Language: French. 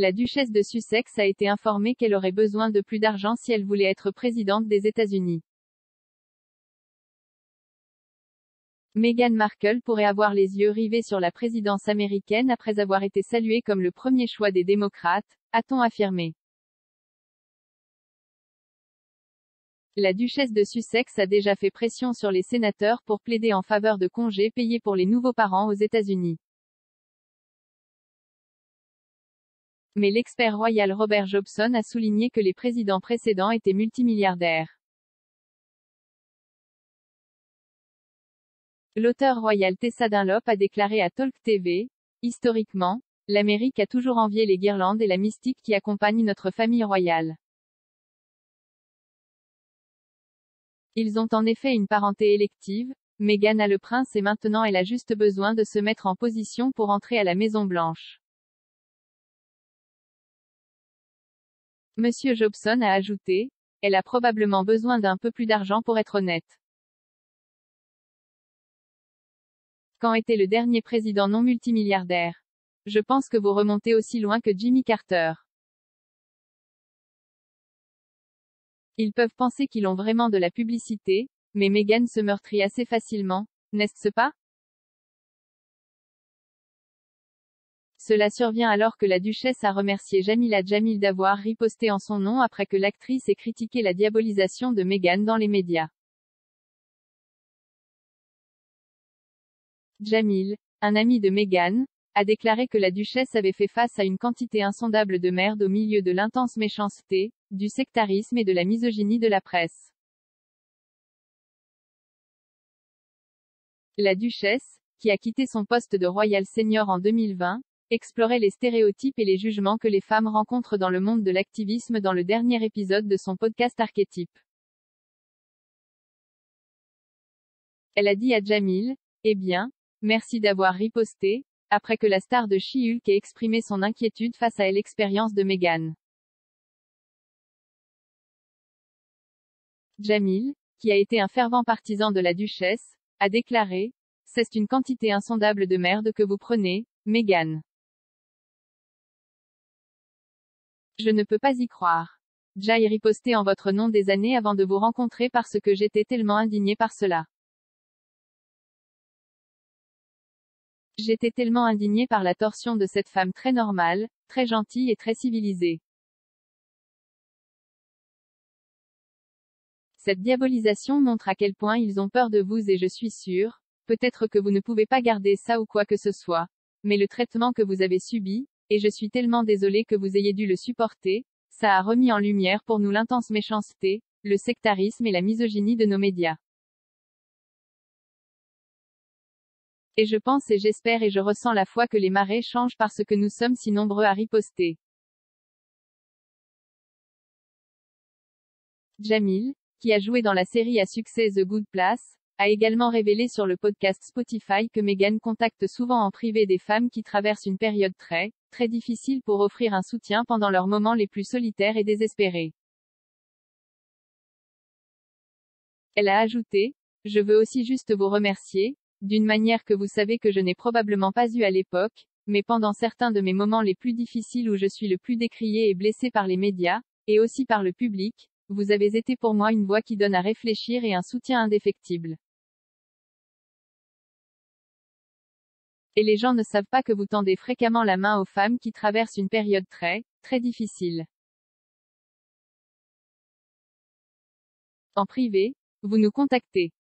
La duchesse de Sussex a été informée qu'elle aurait besoin de plus d'argent si elle voulait être présidente des États-Unis. Meghan Markle pourrait avoir les yeux rivés sur la présidence américaine après avoir été saluée comme le premier choix des démocrates, a-t-on affirmé. La duchesse de Sussex a déjà fait pression sur les sénateurs pour plaider en faveur de congés payés pour les nouveaux parents aux États-Unis. Mais l'expert royal Robert Jobson a souligné que les présidents précédents étaient multimilliardaires. L'auteur royal Tessa Dunlop a déclaré à Talk TV, « Historiquement, l'Amérique a toujours envié les guirlandes et la mystique qui accompagnent notre famille royale. Ils ont en effet une parenté élective, Meghan a le prince et maintenant elle a juste besoin de se mettre en position pour entrer à la Maison-Blanche. » Monsieur Jobson a ajouté, « Elle a probablement besoin d'un peu plus d'argent pour être honnête. Quand était le dernier président non multimilliardaire? Je pense que vous remontez aussi loin que Jimmy Carter. Ils peuvent penser qu'ils ont vraiment de la publicité, mais Meghan se meurtrit assez facilement, n'est-ce pas? Cela survient alors que la duchesse a remercié Jamila Jamil d'avoir riposté en son nom après que l'actrice ait critiqué la diabolisation de Meghan dans les médias. Jamil, un ami de Meghan, a déclaré que la duchesse avait fait face à une quantité insondable de merde au milieu de l'intense méchanceté, du sectarisme et de la misogynie de la presse. La duchesse, qui a quitté son poste de royal senior en 2020, explorait les stéréotypes et les jugements que les femmes rencontrent dans le monde de l'activisme dans le dernier épisode de son podcast Archétype. Elle a dit à Jamil, « Eh bien, merci d'avoir riposté », après que la star de She-Hulk ait exprimé son inquiétude face à l'expérience de Meghan. Jamil, qui a été un fervent partisan de la duchesse, a déclaré, « C'est une quantité insondable de merde que vous prenez, Meghan. Je ne peux pas y croire. J'ai riposté en votre nom des années avant de vous rencontrer parce que j'étais tellement indigné par cela. J'étais tellement indigné par la torsion de cette femme très normale, très gentille et très civilisée. Cette diabolisation montre à quel point ils ont peur de vous et je suis sûre, peut-être que vous ne pouvez pas garder ça ou quoi que ce soit, mais le traitement que vous avez subi, et je suis tellement désolée que vous ayez dû le supporter, ça a remis en lumière pour nous l'intense méchanceté, le sectarisme et la misogynie de nos médias. Et je pense et j'espère et je ressens la foi que les marées changent parce que nous sommes si nombreux à riposter. » Jamil, qui a joué dans la série à succès The Good Place, a également révélé sur le podcast Spotify que Meghan contacte souvent en privé des femmes qui traversent une période très, très difficile pour offrir un soutien pendant leurs moments les plus solitaires et désespérés. Elle a ajouté, « Je veux aussi juste vous remercier, d'une manière que vous savez que je n'ai probablement pas eue à l'époque, mais pendant certains de mes moments les plus difficiles où je suis le plus décrié et blessé par les médias, et aussi par le public, vous avez été pour moi une voix qui donne à réfléchir et un soutien indéfectible. Et les gens ne savent pas que vous tendez fréquemment la main aux femmes qui traversent une période très, très difficile. En privé, vous nous contactez.